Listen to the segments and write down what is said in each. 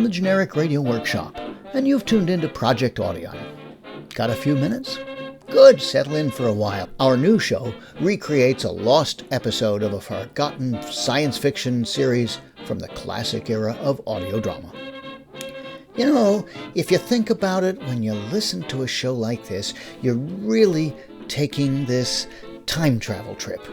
the Generic Radio Workshop, and you've tuned into Project Audion. Got a few minutes? Good, settle in for a while. Our new show recreates a lost episode of a forgotten science fiction series from the classic era of audio drama. You know, if you think about it, when you listen to a show like this, you're really taking this time travel trip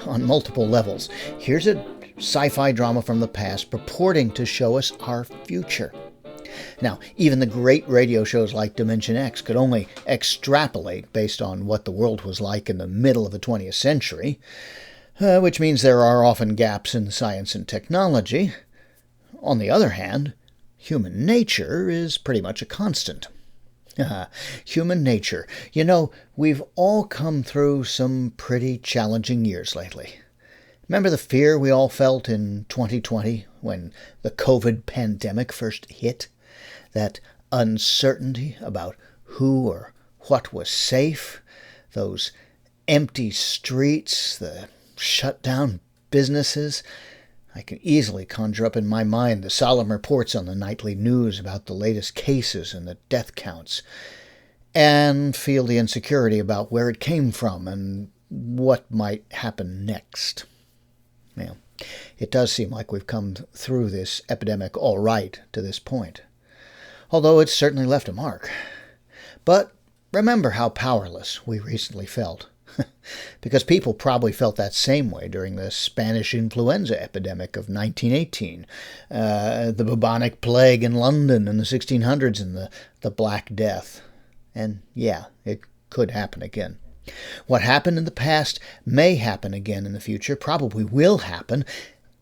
on multiple levels. Here's a sci-fi drama from the past purporting to show us our future. Now, even the great radio shows like Dimension X could only extrapolate based on what the world was like in the middle of the 20th century, which means there are often gaps in science and technology. On the other hand, human nature is pretty much a constant. Human nature. You know, we've all come through some pretty challenging years lately. Remember the fear we all felt in 2020 when the COVID pandemic first hit? That uncertainty about who or what was safe, those empty streets, the shut down businesses. I can easily conjure up in my mind the solemn reports on the nightly news about the latest cases and the death counts, and feel the insecurity about where it came from and what might happen next. Well, it does seem like we've come through this epidemic all right to this point, although it's certainly left a mark. But remember how powerless we recently felt, because people probably felt that same way during the Spanish influenza epidemic of 1918, the bubonic plague in London in the 1600s, and the Black Death. And yeah, it could happen again. What happened in the past may happen again in the future, probably will happen,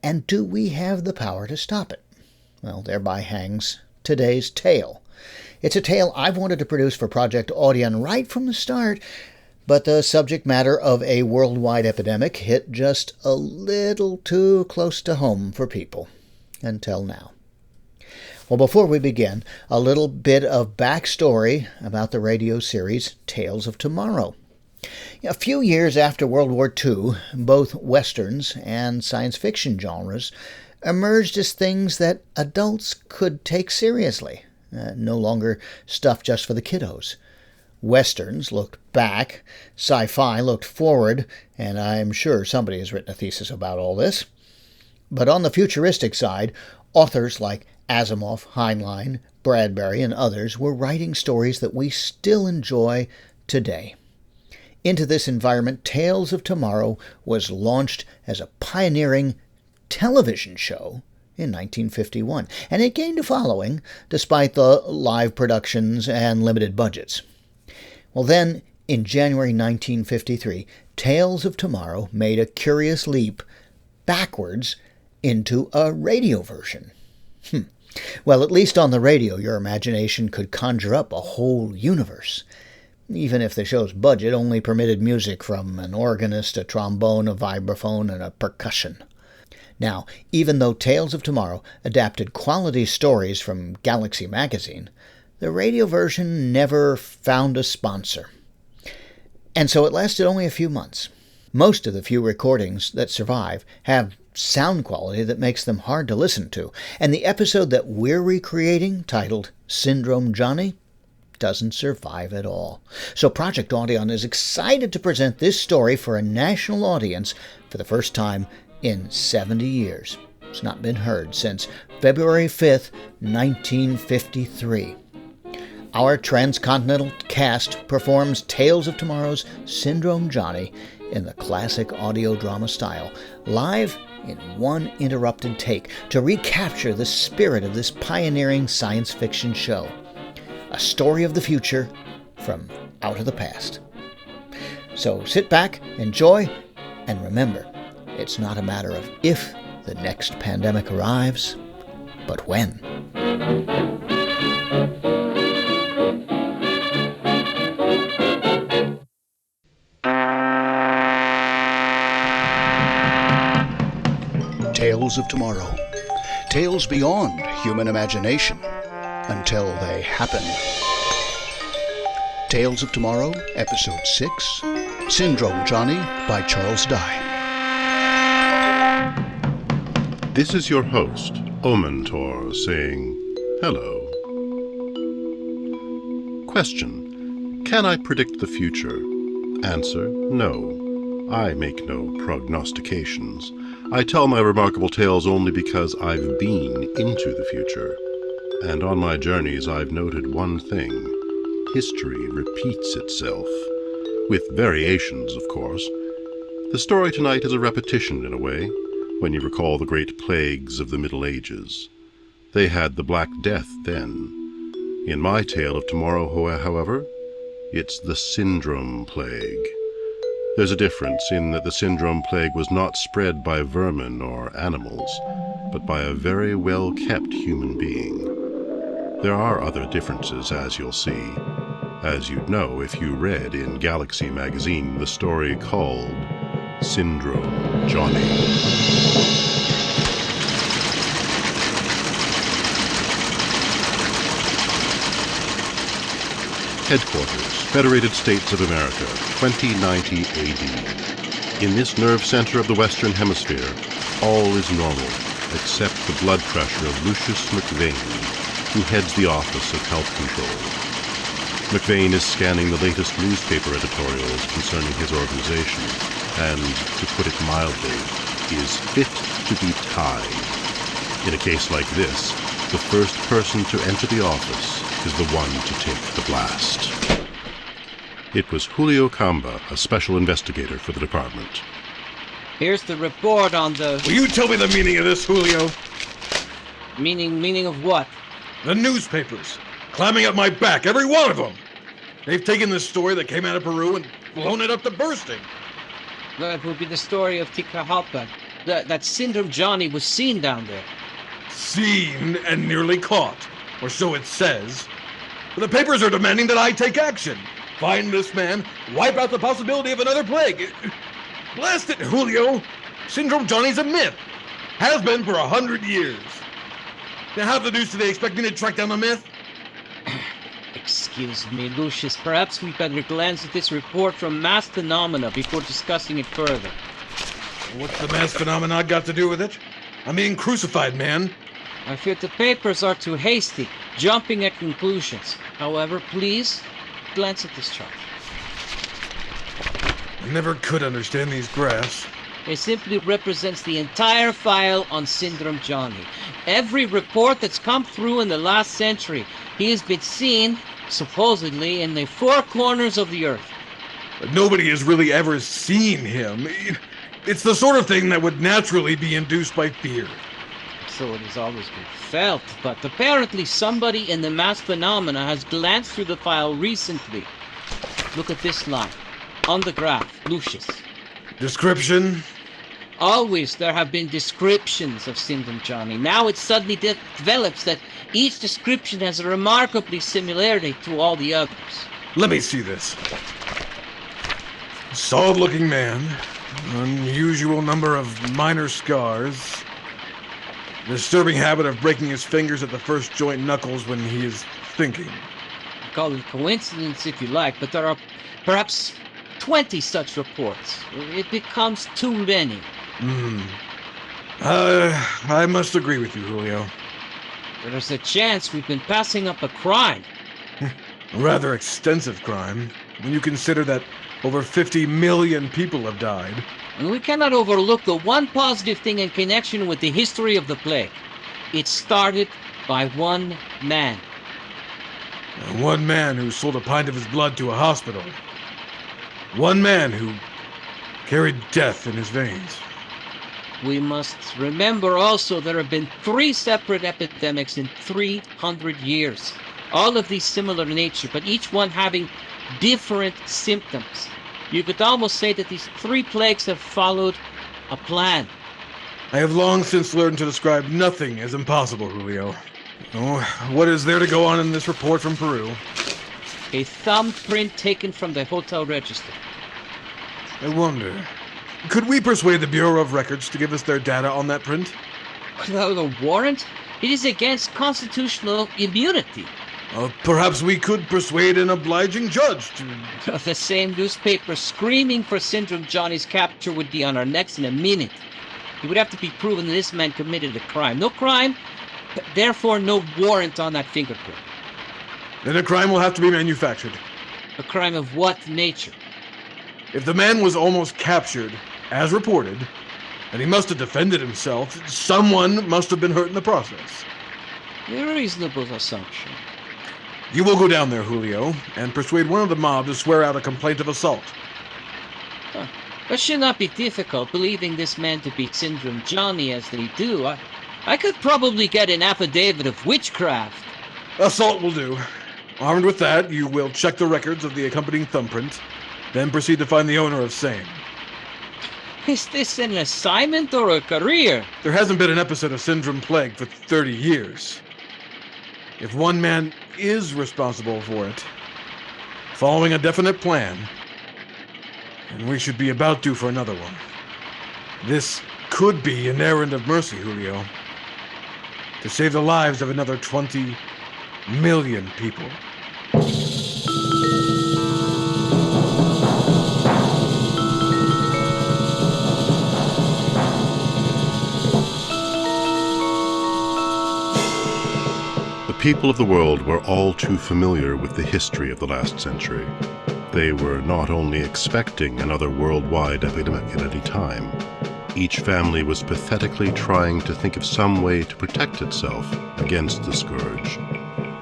and do we have the power to stop it? Well, thereby hangs today's tale. It's a tale I've wanted to produce for Project Audion right from the start, but the subject matter of a worldwide epidemic hit just a little too close to home for people, until now. Well, before we begin, a little bit of backstory about the radio series Tales of Tomorrow. A few years after World War II, both westerns and science fiction genres emerged as things that adults could take seriously, no longer stuff just for the kiddos. Westerns looked back, sci-fi looked forward, and I'm sure somebody has written a thesis about all this. But on the futuristic side, authors like Asimov, Heinlein, Bradbury, and others were writing stories that we still enjoy today. Into this environment, Tales of Tomorrow was launched as a pioneering television show in 1951, and it gained a following despite the live productions and limited budgets. Well, then, in January 1953, Tales of Tomorrow made a curious leap backwards into a radio version. Well, at least on the radio, your imagination could conjure up a whole universe, even if the show's budget only permitted music from an organist, a trombone, a vibraphone, and a percussion. Now, even though Tales of Tomorrow adapted quality stories from Galaxy magazine, the radio version never found a sponsor. And so it lasted only a few months. Most of the few recordings that survive have sound quality that makes them hard to listen to, and the episode that we're recreating, titled Syndrome Johnny, doesn't survive at all. So Project Audion is excited to present this story for a national audience for the first time in 70 years. It's not been heard since February 5th, 1953. Our transcontinental cast performs Tales of Tomorrow's Syndrome Johnny in the classic audio drama style, live in one interrupted take, to recapture the spirit of this pioneering science fiction show. A story of the future from out of the past. So sit back, enjoy, and remember, it's not a matter of if the next pandemic arrives, but when. Tales of Tomorrow. Tales beyond human imagination. Until they happen. Tales of Tomorrow, Episode 6, Syndrome Johnny by Charles Dye. This is your host, Omentor, saying Hello. Question. Can I predict the future? Answer, no. I make no prognostications. I tell my remarkable tales only because I've been into the future. And on my journeys I've noted one thing. History repeats itself. With variations, of course. The story tonight is a repetition in a way, when you recall the great plagues of the Middle Ages. They had the Black Death then. In my tale of tomorrow, however, it's the Syndrome Plague. There's a difference in that the Syndrome Plague was not spread by vermin or animals, but by a very well-kept human being. There are other differences, as you'll see, as you'd know if you read in Galaxy magazine the story called Syndrome Johnny. Headquarters, Federated States of America, 2090 AD. In this nerve center of the Western Hemisphere, all is normal, except the blood pressure of Lucius McVane, who heads the Office of Health Control. McVane is scanning the latest newspaper editorials concerning his organization, and, to put it mildly, is fit to be tied. In a case like this, the first person to enter the office is the one to take the blast. It was Julio Camba, a special investigator for the department. Here's the report on the... Will you tell me the meaning of this, Julio? Meaning of what? The newspapers. Climbing up my back, every one of them. They've taken this story that came out of Peru and blown it up to bursting. That would be the story of Ticajalpa. That Syndrome Johnny was seen down there. Seen and nearly caught. Or so it says. The papers are demanding that I take action. Find this man, wipe out the possibility of another plague. Blast it, Julio. Syndrome Johnny's a myth. Has been for 100 years. Now how the deuce do they expect me to track down the myth? Excuse me, Lucius. Perhaps we better glance at this report from mass phenomena before discussing it further. What's the mass phenomena got to do with it? I'm being crucified, man. I fear the papers are too hasty, jumping at conclusions. However, please, glance at this chart. I never could understand these graphs. It simply represents the entire file on Syndrome Johnny. Every report that's come through in the last century, he has been seen, supposedly, in the four corners of the earth. But nobody has really ever seen him. It's the sort of thing that would naturally be induced by fear. So it has always been felt, but apparently somebody in the mass phenomena has glanced through the file recently. Look at this line. On the graph, Lucius. Description? Always there have been descriptions of Syndrome Johnny. Now it suddenly develops that each description has a remarkably similarity to all the others. Let me see this. Solid-looking man. Unusual number of minor scars. Disturbing habit of breaking his fingers at the first joint knuckles when he is thinking. Call it coincidence if you like, but there are perhaps 20 such reports. It becomes too many. I must agree with you, Julio. There's a chance we've been passing up a crime. A rather extensive crime, when you consider that over 50 million people have died. And we cannot overlook the one positive thing in connection with the history of the plague. It started by one man. One man who sold a pint of his blood to a hospital. One man who carried death in his veins. We must remember also there have been 3 separate epidemics in 300 years. All of these similar in nature, but each one having different symptoms. You could almost say that these 3 plagues have followed a plan. I have long since learned to describe nothing as impossible, Julio. Oh, what is there to go on in this report from Peru? A thumbprint taken from the hotel register. I wonder, could we persuade the Bureau of Records to give us their data on that print? Without a warrant? It is against constitutional immunity. Perhaps we could persuade an obliging judge to... The same newspaper screaming for Syndrome Johnny's capture would be on our necks in a minute. It would have to be proven that this man committed a crime. No crime, Therefore, no warrant on that fingerprint. Then a crime will have to be manufactured. A crime of what nature? If the man was almost captured, as reported, and he must have defended himself, someone must have been hurt in the process. A reasonable assumption. You will go down there, Julio, and persuade one of the mob to swear out a complaint of assault. That should not be difficult, believing this man to be Syndrome Johnny as they do. I could probably get an affidavit of witchcraft. Assault will do. Armed with that, you will check the records of the accompanying thumbprint, then proceed to find the owner of same. Is this an assignment or a career? There hasn't been an episode of Syndrome Plague for 30 years. If one man is responsible for it, following a definite plan, then we should be about due for another one. This could be an errand of mercy, Julio, to save the lives of another 20 million people. The people of the world were all too familiar with the history of the last century. They were not only expecting another worldwide epidemic at any time, each family was pathetically trying to think of some way to protect itself against the scourge.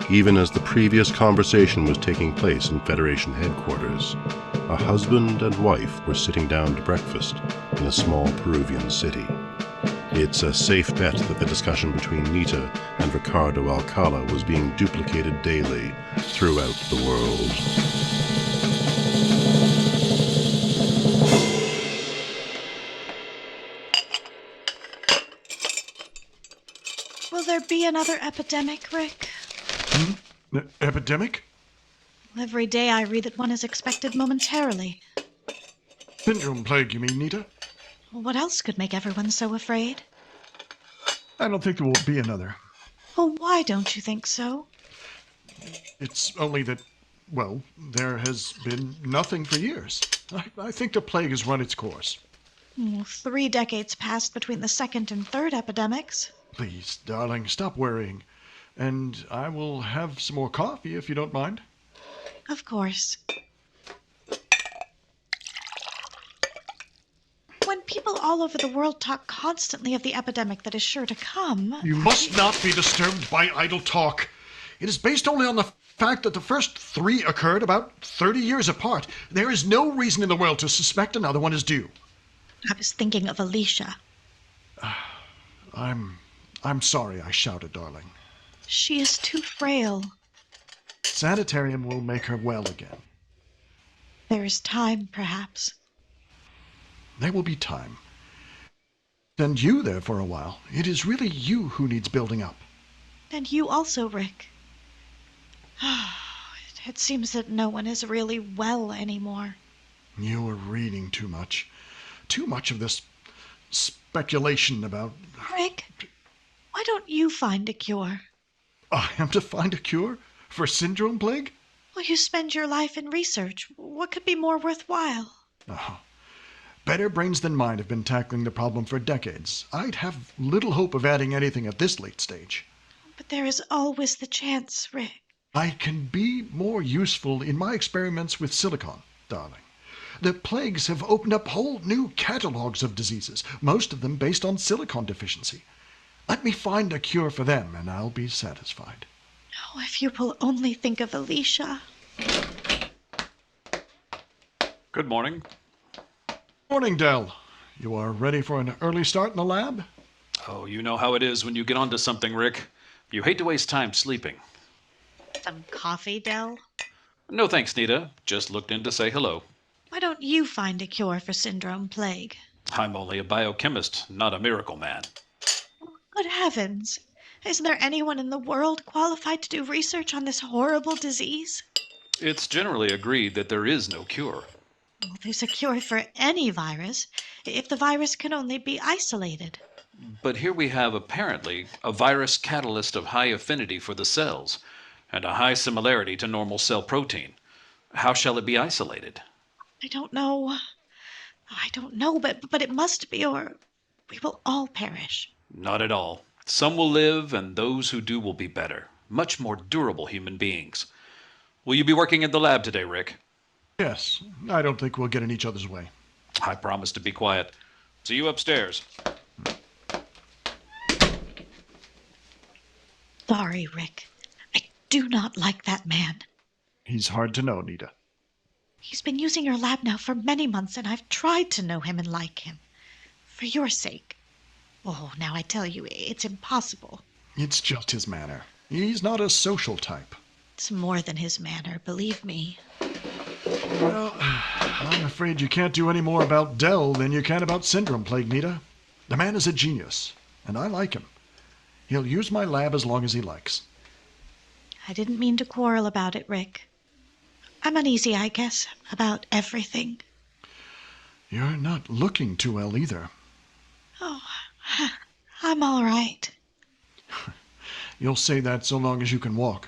Even as the previous conversation was taking place in Federation headquarters, a husband and wife were sitting down to breakfast in a small Peruvian city. It's a safe bet that the discussion between Nita and Ricardo Alcala was being duplicated daily throughout the world. Will there be another epidemic, Rick? Epidemic? Every day I read that one is expected momentarily. Syndrome plague, you mean, Nita? What else could make everyone so afraid? I don't think there will be another. Oh, why don't you think so? It's only that, well, there has been nothing for years. I think the plague has run its course. 3 decades passed between the second and third epidemics. Please, darling, stop worrying. And I will have some more coffee if you don't mind. Of course. When people all over the world talk constantly of the epidemic that is sure to come... You must not be disturbed by idle talk. It is based only on the fact that the first 3 occurred about 30 years apart. There is no reason in the world to suspect another one is due. I was thinking of Alicia. I'm sorry I shouted, darling. She is too frail. Sanitarium will make her well again. There is time, perhaps. There will be time. Send you there for a while. It is really you who needs building up. And you also, Rick. It seems that no one is really well anymore. You are reading too much. Too much of this speculation about... Rick, why don't you find a cure? I am to find a cure for syndrome plague? Well, you spend your life in research. What could be more worthwhile? Oh, better brains than mine have been tackling the problem for decades. I'd have little hope of adding anything at this late stage. But there is always the chance, Rick. I can be more useful in my experiments with silicon, darling. The plagues have opened up whole new catalogs of diseases, most of them based on silicon deficiency. Let me find a cure for them, and I'll be satisfied. Oh, if you will only think of Alicia. Good morning. Morning, Dell. You are ready for an early start in the lab? Oh, you know how it is when you get onto something, Rick. You hate to waste time sleeping. Some coffee, Dell? No thanks, Nita. Just looked in to say hello. Why don't you find a cure for syndrome plague? I'm only a biochemist, not a miracle man. Good heavens! Isn't there anyone in the world qualified to do research on this horrible disease? It's generally agreed that there is no cure. Well, there's a cure for any virus, if the virus can only be isolated. But here we have, apparently, a virus catalyst of high affinity for the cells, and a high similarity to normal cell protein. How shall it be isolated? I don't know, but it must be, or we will all perish. Not at all. Some will live, and those who do will be better, much more durable human beings. Will you be working in the lab today, Rick? Yes, I don't think we'll get in each other's way. I promise to be quiet. See you upstairs. Sorry, Rick. I do not like that man. He's hard to know, Nita. He's been using your lab now for many months, and I've tried to know him and like him. For your sake. Oh, now I tell you, it's impossible. It's just his manner. He's not a social type. It's more than his manner, believe me. Well, I'm afraid you can't do any more about Dell than you can about Syndrome Plague, Nita. The man is a genius, and I like him. He'll use my lab as long as he likes. I didn't mean to quarrel about it, Rick. I'm uneasy, I guess, about everything. You're not looking too well either. Oh, I'm all right. You'll say that so long as you can walk.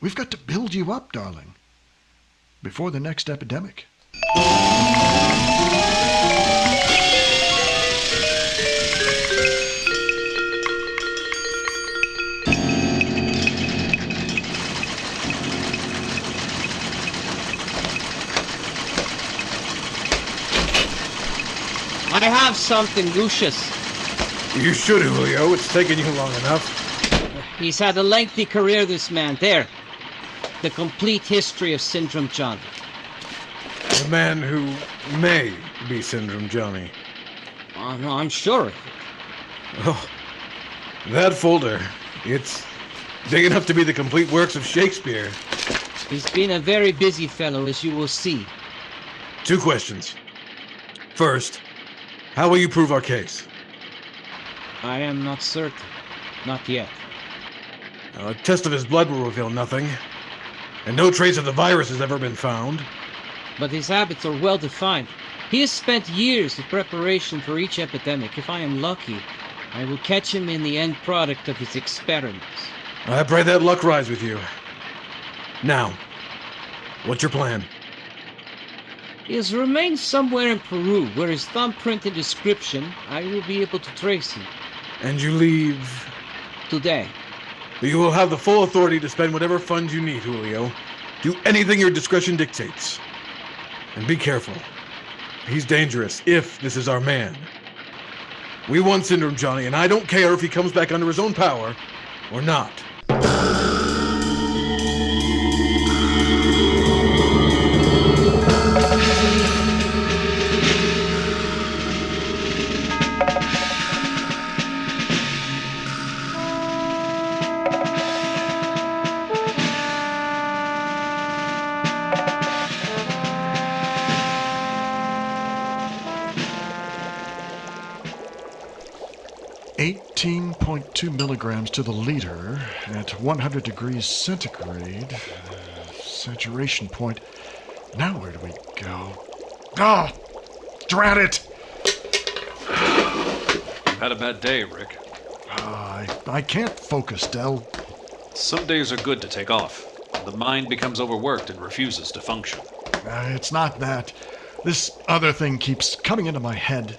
We've got to build you up, darling. Before the next epidemic. I have something, Lucius. You should, Julio. It's taken you long enough. He's had a lengthy career, this man. There. The complete history of Syndrome Johnny. The man who may be Syndrome Johnny. Oh, no, I'm sure. Oh, that folder. It's big enough to be the complete works of Shakespeare. He's been a very busy fellow, as you will see. 2 questions. First, how will you prove our case? I am not certain. Not yet. A test of his blood will reveal nothing, and no trace of the virus has ever been found. But his habits are well defined. He has spent years in preparation for each epidemic. If I am lucky, I will catch him in the end product of his experiments. I pray that luck rise with you. Now, what's your plan? He has remained somewhere in Peru, where his thumbprint and description, I will be able to trace him. And you leave Today. You will have the full authority to spend whatever funds you need, Julio. Do anything your discretion dictates. And be careful. He's dangerous, if this is our man. We want Syndrome Johnny, and I don't care if he comes back under his own power or not. .2 milligrams to the liter at 100 degrees centigrade. Saturation point. Now where do we go? Oh, drat it! You've had a bad day, Rick. I can't focus, Dell. Some days are good to take off. The mind becomes overworked and refuses to function. It's not that. This other thing keeps coming into my head.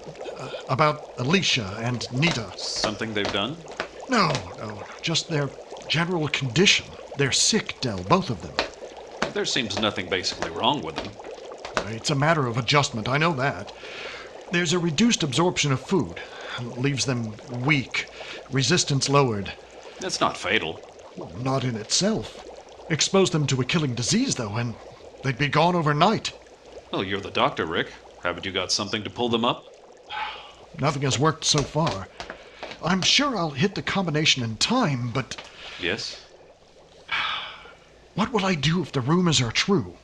About Alicia and Nita. Something they've done? No. Just their general condition. They're sick, Dell, both of them. There seems nothing basically wrong with them. It's a matter of adjustment, I know that. There's a reduced absorption of food. Leaves them weak, resistance lowered. It's not fatal. Not in itself. Expose them to a killing disease, though, and they'd be gone overnight. Well, you're the doctor, Rick. Haven't you got something to pull them up? Nothing has worked so far. I'm sure I'll hit the combination in time, but... Yes? What will I do if the rumors are true?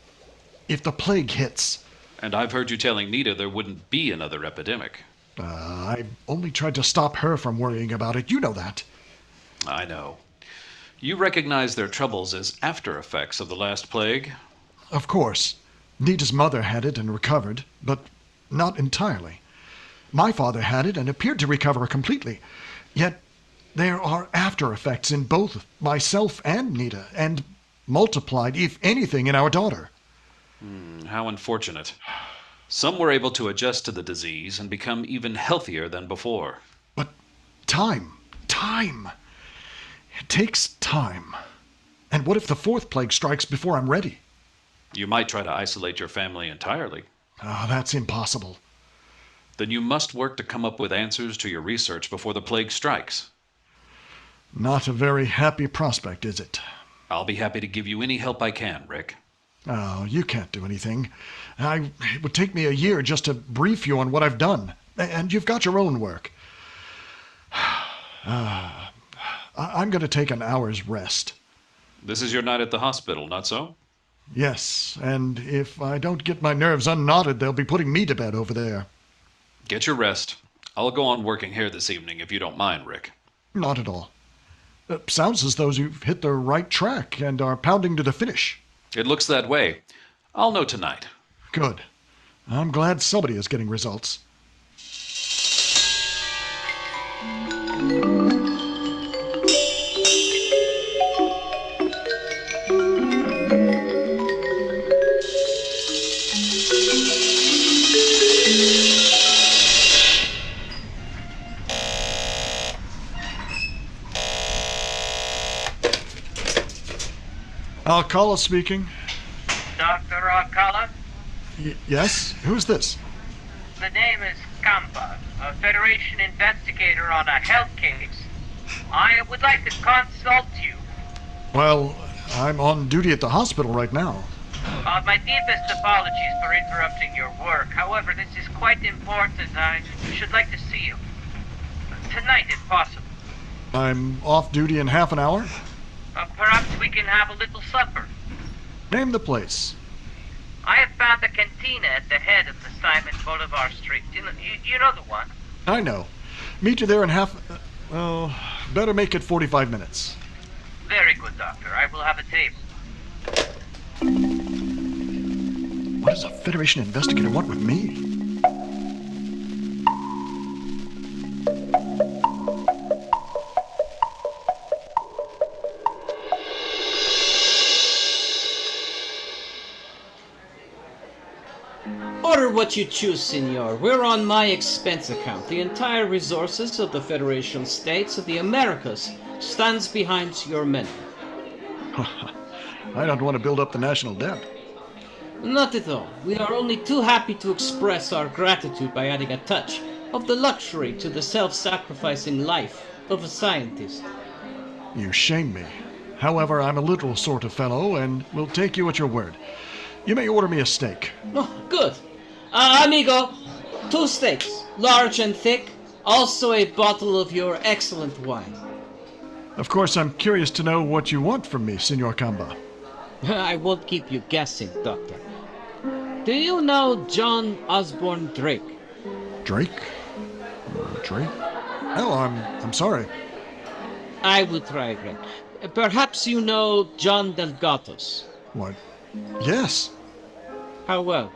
If the plague hits? And I've heard you telling Nita there wouldn't be another epidemic. I only tried to stop her from worrying about it. You know that. I know. You recognize their troubles as after effects of the last plague? Of course. Nita's mother had it and recovered, but not entirely. My father had it and appeared to recover completely. Yet there are after effects in both myself and Nita, and multiplied, if anything, in our daughter. How unfortunate. Some were able to adjust to the disease and become even healthier than before. But time. time. It takes time. And what if the fourth plague strikes before I'm ready? You might try to isolate your family entirely. Oh, that's impossible. Then you must work to come up with answers to your research before the plague strikes. Not a very happy prospect, is it? I'll be happy to give you any help I can, Rick. Oh, you can't do anything. It would take me a year just to brief you on what I've done. And you've got your own work. I'm going to take an hour's rest. This is your night at the hospital, not so? Yes, and if I don't get my nerves unknotted, they'll be putting me to bed over there. Get your rest. I'll go on working here this evening if you don't mind, Rick. Not at all. Sounds as though you've hit the right track and are pounding to the finish. It looks that way. I'll know tonight. Good. I'm glad somebody is getting results. Alcala speaking. Dr. Alcala? Yes? Who's this? The name is Campa, a Federation investigator on a health case. I would like to consult you. Well, I'm on duty at the hospital right now. My deepest apologies for interrupting your work. However, this is quite important. I should like to see you. Tonight, if possible. I'm off duty in half an hour. Perhaps we can have a little supper. Name the place. I have found a cantina at the head of the Simon Bolivar Street. You know the one? I know. Meet you there in better make it 45 minutes. Very good, Doctor. I will have a table. What does a Federation investigator want with me? Order what you choose, senor. We're on my expense account. The entire resources of the Federation States of the Americas stands behind your menu. I don't want to build up the national debt. Not at all. We are only too happy to express our gratitude by adding a touch of the luxury to the self-sacrificing life of a scientist. You shame me. However, I'm a literal sort of fellow and will take you at your word. You may order me a steak. Oh, good. Amigo, 2 steaks, large and thick, also a bottle of your excellent wine. Of course, I'm curious to know what you want from me, Senor Camba. I won't keep you guessing, Doctor. Do you know John Osborne Drake? Drake? Drake? No, I'm sorry. I will try again. Perhaps you know John Delgatos. What? Yes. How well?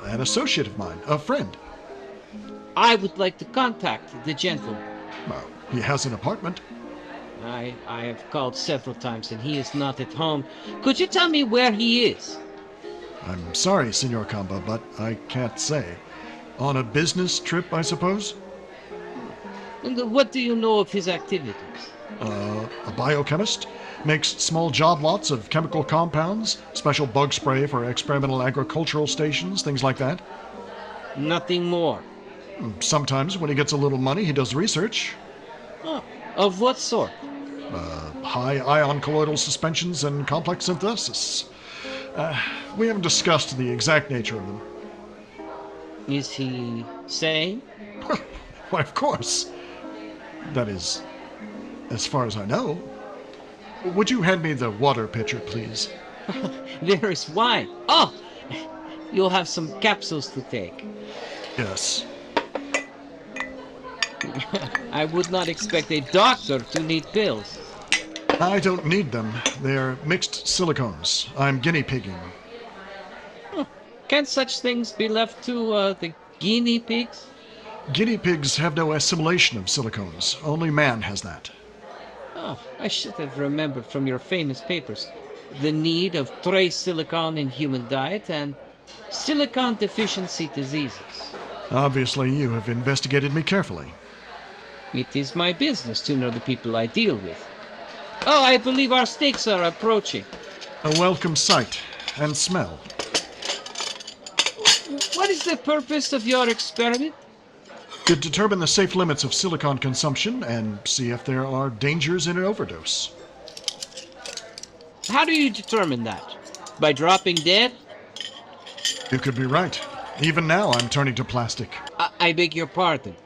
An associate of mine, a friend. I would like to contact the gentleman. Well, he has an apartment. I have called several times and he is not at home. Could you tell me where he is? I'm sorry, Senor Camba, but I can't say. On a business trip, I suppose? And what do you know of his activities? A biochemist. Makes small job lots of chemical compounds, special bug spray for experimental agricultural stations, things like that. Nothing more. Sometimes, when he gets a little money, he does research. Oh, of what sort? High ion colloidal suspensions and complex synthesis. We haven't discussed the exact nature of them. Is he sane? Why, of course. That is, as far as I know. Would you hand me the water pitcher, please? There is wine. Oh, you'll have some capsules to take. Yes. I would not expect a doctor to need pills. I don't need them. They're mixed silicones. I'm guinea pigging. Can such things be left to the guinea pigs? Guinea pigs have no assimilation of silicones. Only man has that. Oh, I should have remembered from your famous papers the need of trace silicon in human diet and silicon deficiency diseases. Obviously, you have investigated me carefully. It is my business to know the people I deal with. Oh, I believe our steaks are approaching. A welcome sight and smell. What is the purpose of your experiment? To determine the safe limits of silicon consumption and see if there are dangers in an overdose. How do you determine that? By dropping dead? You could be right. Even now, I'm turning to plastic. I beg your pardon.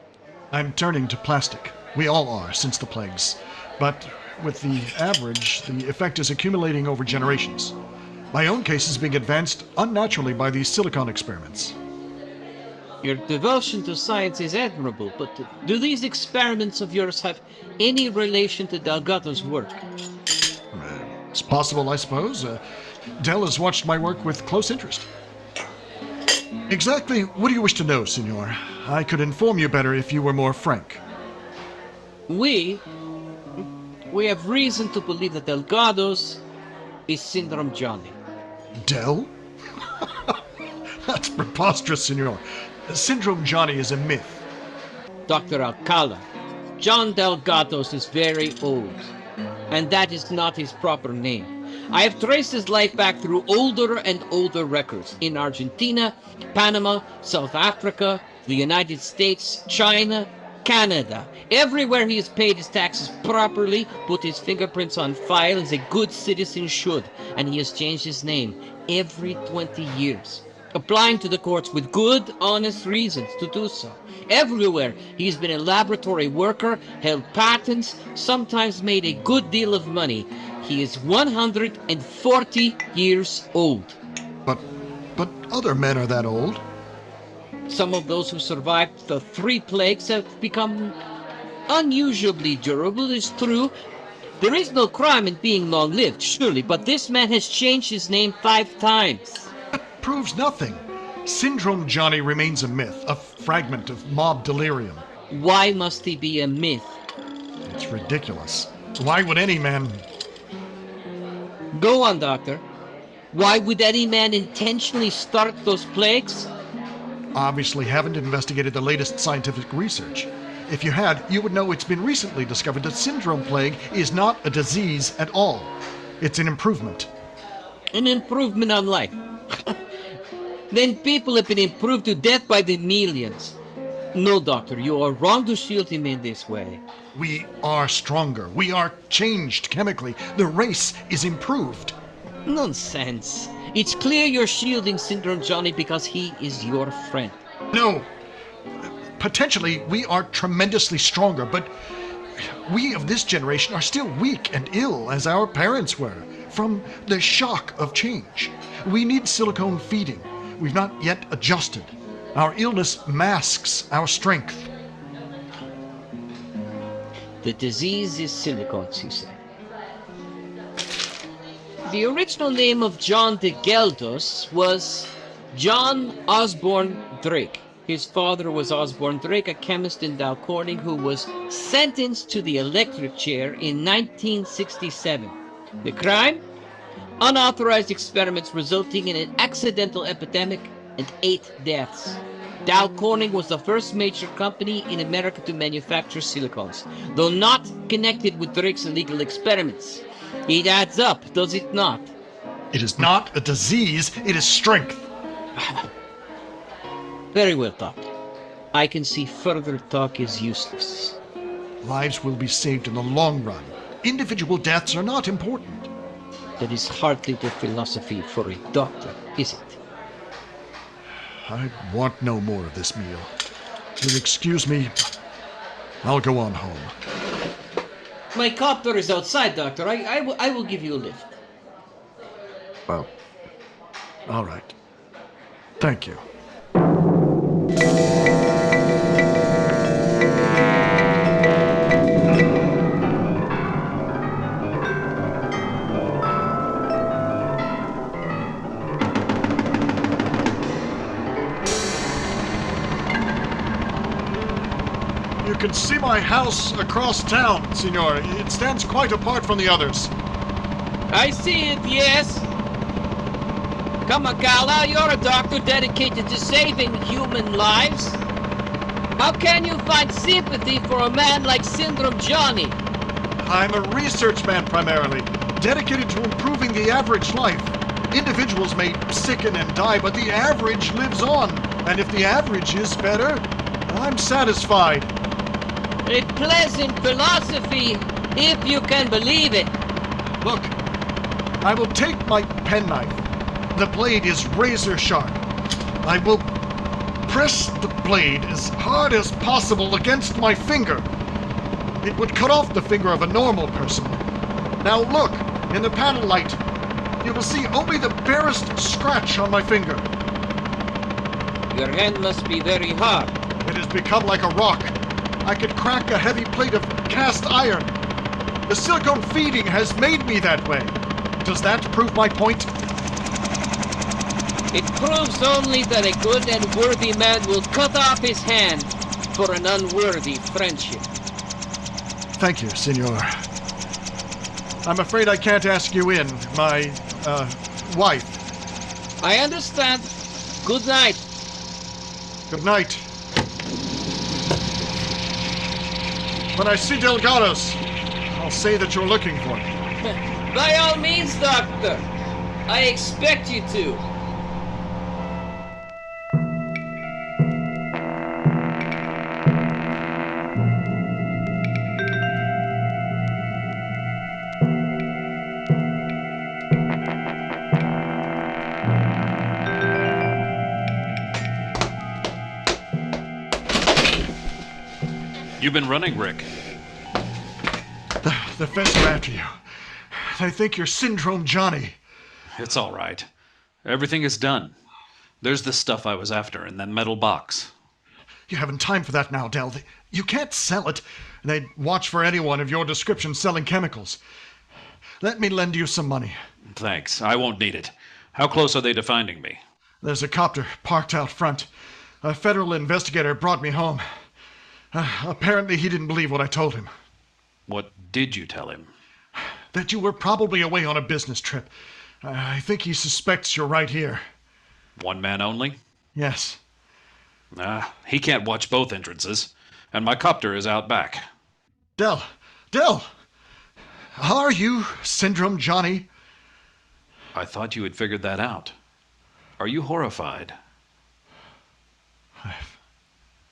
I'm turning to plastic. We all are, since the plagues. But with the average, the effect is accumulating over generations. My own case is being advanced unnaturally by these silicon experiments. Your devotion to science is admirable, but do these experiments of yours have any relation to Delgado's work? It's possible, I suppose. Del has watched my work with close interest. Exactly what do you wish to know, Signor? I could inform you better if you were more frank. We have reason to believe that Delgado's is Syndrome Johnny. Del? That's preposterous, Signor. Syndrome Johnny is a myth. Dr. Alcala, John Delgado's is very old, and that is not his proper name. I have traced his life back through older and older records in Argentina, Panama, South Africa, the United States, China, Canada. Everywhere he has paid his taxes properly, put his fingerprints on file as a good citizen should, and he has changed his name every 20 years. Applying to the courts with good, honest reasons to do so. Everywhere he's been a laboratory worker, held patents, sometimes made a good deal of money. He is 140 years old. But other men are that old. Some of those who survived the 3 plagues have become unusually durable, it's true. There is no crime in being long-lived, surely, but this man has changed his name 5 times. That proves nothing. Syndrome Johnny remains a myth, a fragment of mob delirium. Why must he be a myth? It's ridiculous. Why would any man... Go on, Doctor. Why would any man intentionally start those plagues? Obviously haven't investigated the latest scientific research. If you had, you would know it's been recently discovered that syndrome plague is not a disease at all. It's an improvement. An improvement on life. Then people have been improved to death by the millions. No, Doctor, you are wrong to shield him in this way. We are stronger. We are changed chemically. The race is improved. Nonsense. It's clear you're shielding Syndrome Johnny because he is your friend. No. Potentially, we are tremendously stronger, but we of this generation are still weak and ill as our parents were from the shock of change. We need silicone feeding. We've not yet adjusted. Our illness masks our strength. The disease is silicones, you say. The original name of John de Geldos was John Osborne Drake. His father was Osborne Drake, a chemist in Dow Corning who was sentenced to the electric chair in 1967. The crime? Unauthorized experiments resulting in an accidental epidemic and 8 deaths. Dow Corning was the first major company in America to manufacture silicones, though not connected with Drake's illegal experiments. It adds up, does it not? It is not a disease, it is strength. Very well, Doctor. I can see further talk is useless. Lives will be saved in the long run. Individual deaths are not important. That is hardly the philosophy for a doctor, is it? I want no more of this meal. You'll excuse me. I'll go on home. My copter is outside, Doctor. I will give you a lift. Well, all right. Thank you. You can see my house across town, Signor. It stands quite apart from the others. I see it, yes. Come, Akala, you're a doctor dedicated to saving human lives. How can you find sympathy for a man like Syndrome Johnny? I'm a research man primarily, dedicated to improving the average life. Individuals may sicken and die, but the average lives on. And if the average is better, I'm satisfied. A pleasant philosophy, if you can believe it. Look, I will take my penknife. The blade is razor sharp. I will press the blade as hard as possible against my finger. It would cut off the finger of a normal person. Now look, in the panel light, you will see only the barest scratch on my finger. Your hand must be very hard. It has become like a rock. I could crack a heavy plate of cast iron. The silicone feeding has made me that way. Does that prove my point? It proves only that a good and worthy man will cut off his hand for an unworthy friendship. Thank you, senor. I'm afraid I can't ask you in. My, wife. I understand. Good night. Good night. When I see Delgados, I'll say that you're looking for me. By all means, Doctor. I expect you to. You've been running, Rick. The feds are after you. They think you're Syndrome Johnny. It's all right. Everything is done. There's the stuff I was after in that metal box. You haven't time for that now, Del. You can't sell it. They'd watch for anyone of your description selling chemicals. Let me lend you some money. Thanks. I won't need it. How close are they to finding me? There's a copter parked out front. A federal investigator brought me home. Apparently he didn't believe what I told him. What did you tell him? That you were probably away on a business trip. I think he suspects you're right here. One man only? Yes. He can't watch both entrances, and my copter is out back. Del! Are you Syndrome Johnny? I thought you had figured that out. Are you horrified?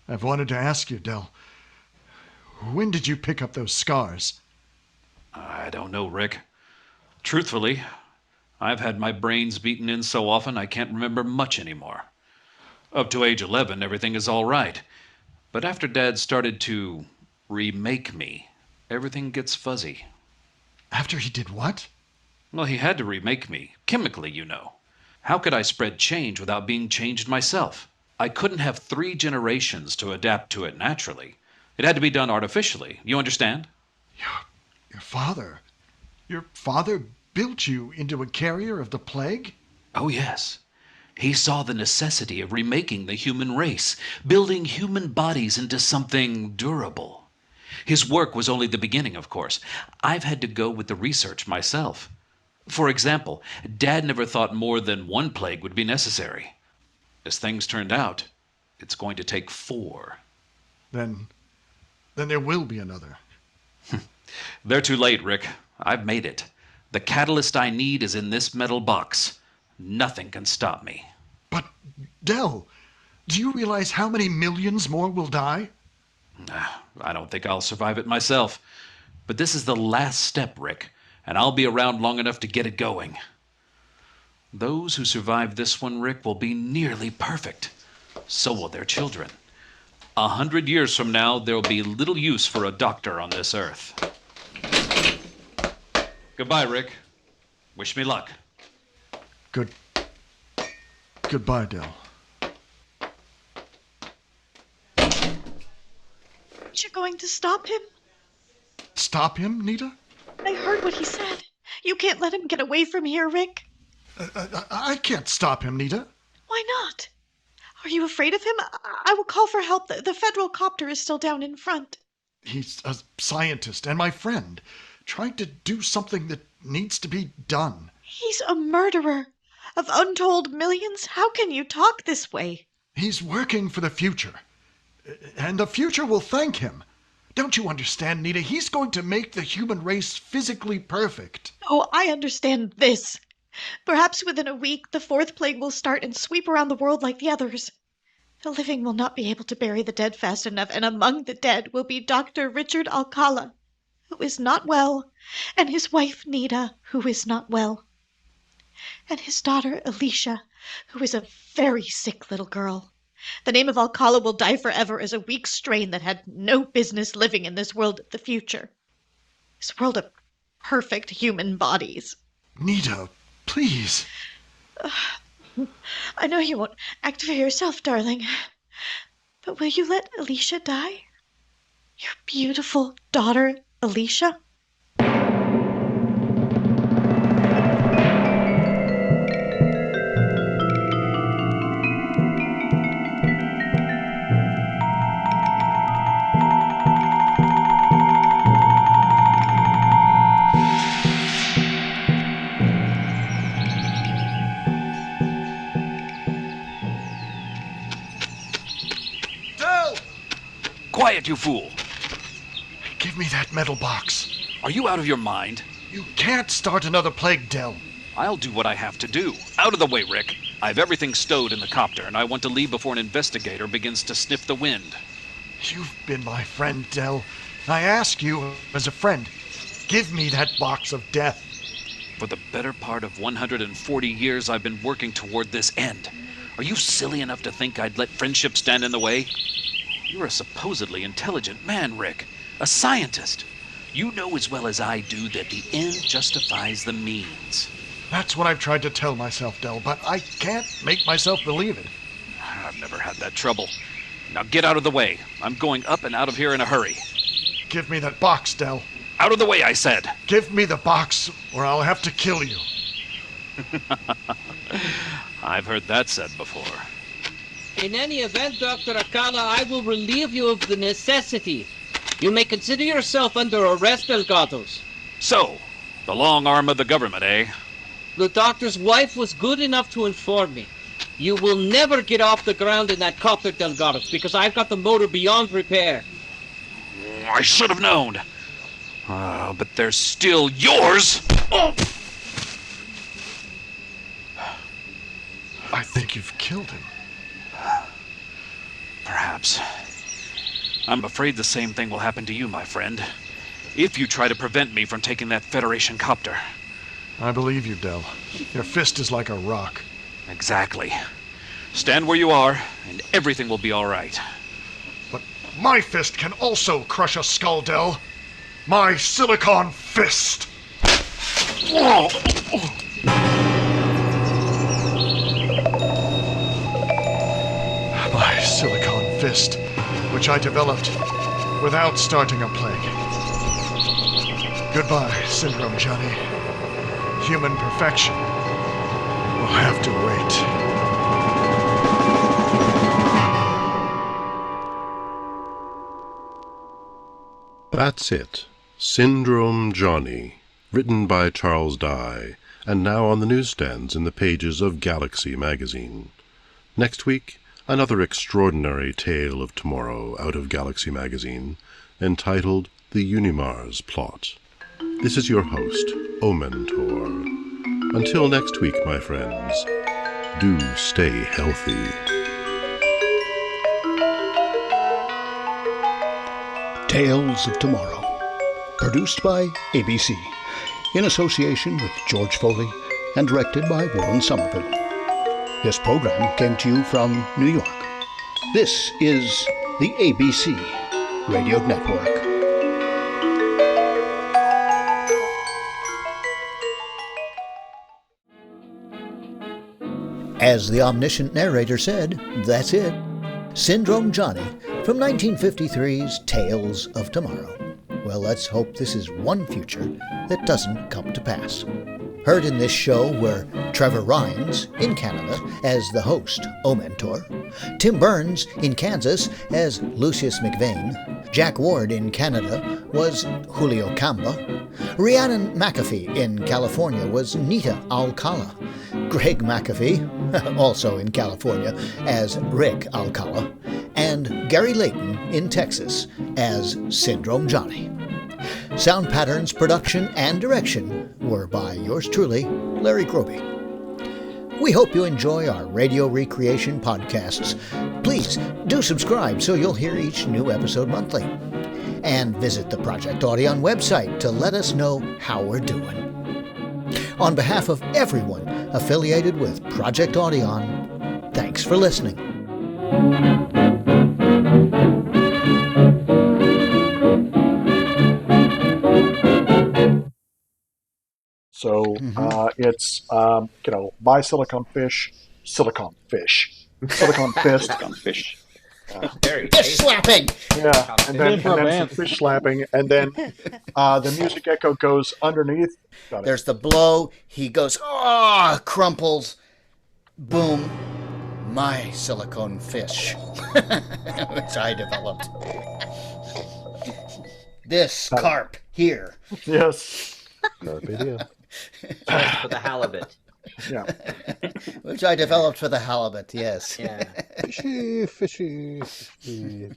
I've wanted to ask you, Del. When did you pick up those scars? I don't know, Rick. Truthfully, I've had my brains beaten in so often I can't remember much anymore. Up to age 11, everything is all right. But after Dad started to remake me, everything gets fuzzy. After he did what? Well, he had to remake me, chemically, you know. How could I spread change without being changed myself? I couldn't have 3 generations to adapt to it naturally. It had to be done artificially. You understand? Your father? Your father built you into a carrier of the plague? Oh, yes. He saw the necessity of remaking the human race, building human bodies into something durable. His work was only the beginning, of course. I've had to go with the research myself. For example, Dad never thought more than 1 plague would be necessary. As things turned out, it's going to take 4. Then there will be another. They're too late, Rick. I've made it. The catalyst I need is in this metal box. Nothing can stop me. But, Del, do you realize how many millions more will die? I don't think I'll survive it myself. But this is the last step, Rick, and I'll be around long enough to get it going. Those who survive this one, Rick, will be nearly perfect. So will their children. 100 years from now, there'll be little use for a doctor on this earth. Goodbye, Rick. Wish me luck. Goodbye, Del. Aren't you going to stop him? Stop him, Nita? I heard what he said. You can't let him get away from here, Rick. I can't stop him, Nita. Why not? Are you afraid of him? I will call for help. The federal copter is still down in front. He's a scientist and my friend, trying to do something that needs to be done. He's a murderer of untold millions. How can you talk this way? He's working for the future. And the future will thank him. Don't you understand, Nita? He's going to make the human race physically perfect. Oh, I understand this. Perhaps within a week, the fourth plague will start and sweep around the world like the others. The living will not be able to bury the dead fast enough, and among the dead will be Dr. Richard Alcala, who is not well, and his wife Nita, who is not well, and his daughter Alicia, who is a very sick little girl. The name of Alcala will die forever as a weak strain that had no business living in this world of the future. This world of perfect human bodies. Nita, please. I know you won't act for yourself, darling, but will you let Alicia die? Your beautiful daughter, Alicia? Quiet, you fool! Give me that metal box. Are you out of your mind? You can't start another plague, Del. I'll do what I have to do. Out of the way, Rick. I've everything stowed in the copter, and I want to leave before an investigator begins to sniff the wind. You've been my friend, Del. I ask you as a friend. Give me that box of death. For the better part of 140 years, I've been working toward this end. Are you silly enough to think I'd let friendship stand in the way? You're a supposedly intelligent man, Rick. A scientist. You know as well as I do that the end justifies the means. That's what I've tried to tell myself, Del, but I can't make myself believe it. I've never had that trouble. Now get out of the way. I'm going up and out of here in a hurry. Give me that box, Del. Out of the way, I said. Give me the box, or I'll have to kill you. I've heard that said before. In any event, Dr. Alcala, I will relieve you of the necessity. You may consider yourself under arrest, Delgados. So, the long arm of the government, eh? The doctor's wife was good enough to inform me. You will never get off the ground in that copter, Delgados, because I've got the motor beyond repair. I should have known. But they're still yours! Oh! I think you've killed him. Perhaps. I'm afraid the same thing will happen to you, my friend, if you try to prevent me from taking that Federation copter. I believe you, Del. Your fist is like a rock. Exactly. Stand where you are, and everything will be all right. But my fist can also crush a skull, Del. My silicon fist! Whoa! My silicon fist, which I developed without starting a plague. Goodbye, Syndrome Johnny. Human perfection will have to wait. That's it. Syndrome Johnny, written by Charles Dye, and now on the newsstands in the pages of Galaxy magazine. Next week, another extraordinary tale of tomorrow out of Galaxy magazine, entitled The Unimars Plot. This is your host, Omentor. Until next week, my friends, do stay healthy. Tales of Tomorrow, produced by ABC, in association with George Foley and directed by Warren Somerville. This program came to you from New York. This is the ABC Radio Network. As the omniscient narrator said, that's it. Syndrome Johnny from 1953's Tales of Tomorrow. Well, let's hope this is one future that doesn't come to pass. Heard in this show were Trevor Rines in Canada as the host, Omentor, Tim Burns in Kansas as Lucius McVeigh, Jack Ward in Canada was Julio Camba, Rhiannon McAfee in California was Nita Alcala, Greg McAfee, also in California, as Rick Alcala, and Gary Layton in Texas as Syndrome Johnny. Sound patterns, production, and direction were by yours truly, Larry Groebe. We hope you enjoy our radio recreation podcasts. Please do subscribe so you'll hear each new episode monthly. And visit the Project Audion website to let us know how we're doing. On behalf of everyone affiliated with Project Audion, thanks for listening. So it's my silicon fish, silicon fist. Very Fish slapping! Yeah, and then some fish slapping, and then the music echo goes underneath. There's the blow. He goes, crumples. Boom. My silicone fish, which I developed. This carp here. Yes. For the halibut. Yeah. Which I developed for the halibut, yes. Yeah. Fishy, fishy, fishy.